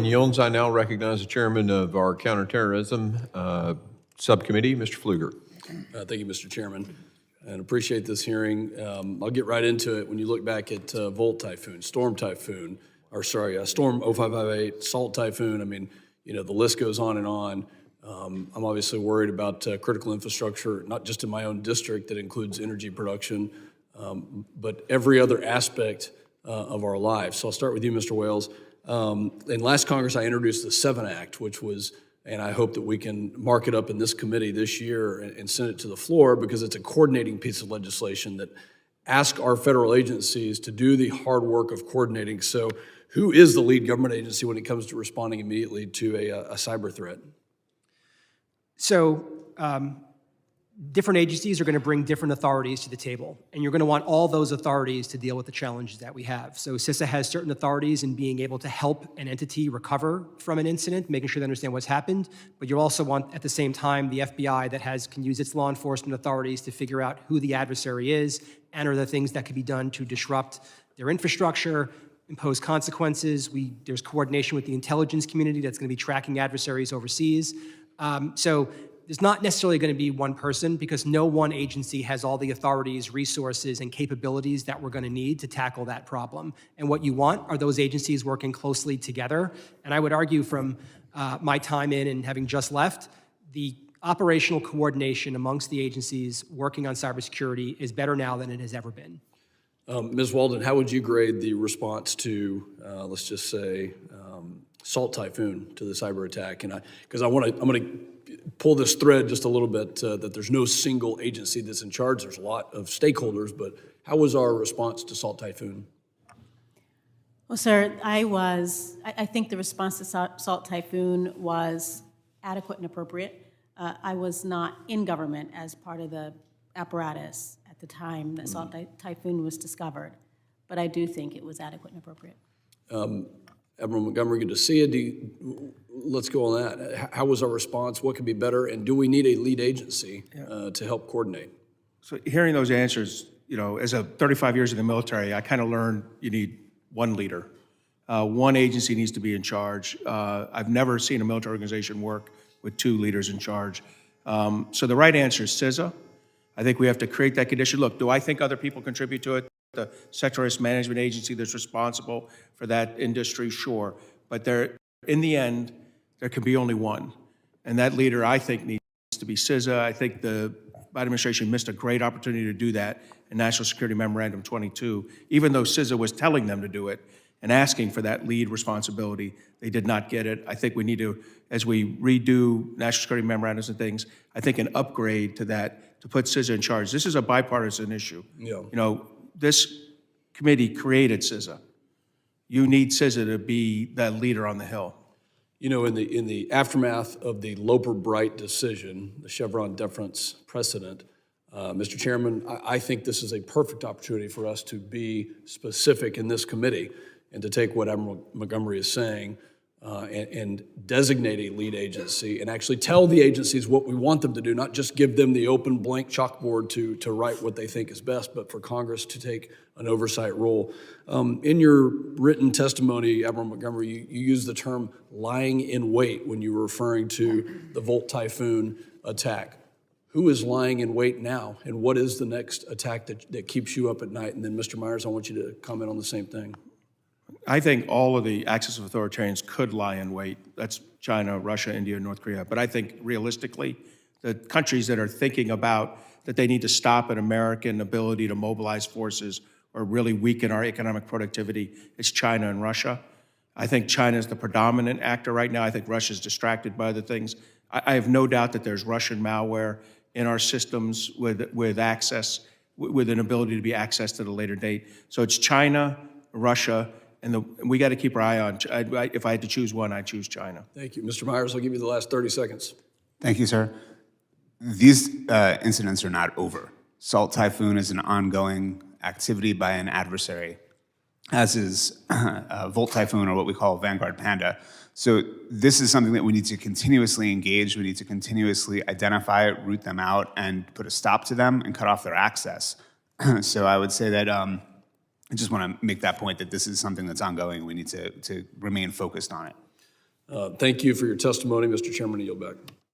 Yields, I now recognize the chairman of our counterterrorism subcommittee, Mr. Pfluger. Thank you, Mr. Chairman, and appreciate this hearing. I'll get right into it. When you look back at Volt Typhoon, Storm 0558, Salt Typhoon, I mean, you know, the list goes on and on. I'm obviously worried about critical infrastructure, not just in my own district that includes energy production, but every other aspect of our lives. So I'll start with you, Mr. Wales. In last Congress, I introduced the 7 Act, which was, and I hope that we can mark it up in this committee this year and send it to the floor, because it's a coordinating piece of legislation that asks our federal agencies to do the hard work of coordinating. So who is the lead government agency when it comes to responding immediately to a cyber threat? So different agencies are going to bring different authorities to the table, and you're going to want all those authorities to deal with the challenges that we have. So CISA has certain authorities in being able to help an entity recover from an incident, making sure they understand what's happened, but you also want, at the same time, the FBI that can use its law enforcement authorities to figure out who the adversary is and are the things that can be done to disrupt their infrastructure, impose consequences. There's coordination with the intelligence community that's going to be tracking adversaries overseas. So there's not necessarily going to be one person, because no one agency has all the authorities, resources, and capabilities that we're going to need to tackle that problem. And what you want are those agencies working closely together. And I would argue from my time in and having just left, the operational coordination amongst the agencies working on cybersecurity is better now than it has ever been. Ms. Walden, how would you grade the response to, let's just say, Salt Typhoon to the cyber attack? And because I'm going to pull this thread just a little bit, that there's no single agency that's in charge. There's a lot of stakeholders, but how was our response to Salt Typhoon? Well, sir, I think the response to Salt Typhoon was adequate and appropriate. I was not in government as part of the apparatus at the time that Salt Typhoon was discovered, but I do think it was adequate and appropriate. Admiral Montgomery, good to see you. Let's go on that. How was our response? What could be better? And do we need a lead agency to help coordinate? So hearing those answers, you know, as a 35 years in the military, I kind of learned you need one leader. One agency needs to be in charge. I've never seen a military organization work with 2 leaders in charge. So the right answer is CISA. I think we have to create that condition. Look, do I think other people contribute to it? The Sector Risk Management Agency that's responsible for that industry, sure. But in the end, there can be only one. And that leader, I think, needs to be CISA. I think the Biden administration missed a great opportunity to do that in National Security Memorandum 22. Even though CISA was telling them to do it and asking for that lead responsibility, they did not get it. I think we need to, as we redo National Security Memorandums and things, I think an upgrade to that, to put CISA in charge. This is a bipartisan issue. Yeah. You know, this committee created CISA. You need CISA to be that leader on the Hill. You know, in the aftermath of the Loper-Bright decision, the Chevron deference precedent, Mr. Chairman, I think this is a perfect opportunity for us to be specific in this committee and to take what Admiral Montgomery is saying and designate a lead agency and actually tell the agencies what we want them to do, not just give them the open blank chalkboard to write what they think is best, but for Congress to take an oversight role. In your written testimony, Admiral Montgomery, you used the term lying in wait when you were referring to the Volt Typhoon attack. Who is lying in wait now, and what is the next attack that keeps you up at night? And then, Mr. Myers, I want you to comment on the same thing. I think all of the axis of authoritarians could lie in wait. That's China, Russia, India, North Korea. But I think realistically, the countries that are thinking about that they need to stop an American ability to mobilize forces or really weaken our economic productivity, it's China and Russia. I think China is the predominant actor right now. I think Russia is distracted by other things. I have no doubt that there's Russian malware in our systems with access, with an ability to be accessed at a later date. So it's China, Russia, and we got to keep our eye on, if I had to choose one, I'd choose China. Thank you. Mr. Myers, I'll give you the last 30 seconds. Thank you, sir. These incidents are not over. Salt Typhoon is an ongoing activity by an adversary, as is Volt Typhoon, or what we call Vanguard Panda. So this is something that we need to continuously engage. We need to continuously identify it, root them out, and put a stop to them and cut off their access. So I would say that I just want to make that point that this is something that's ongoing. We need to remain focused on it. Thank you for your testimony, Mr. Chairman. I yield back.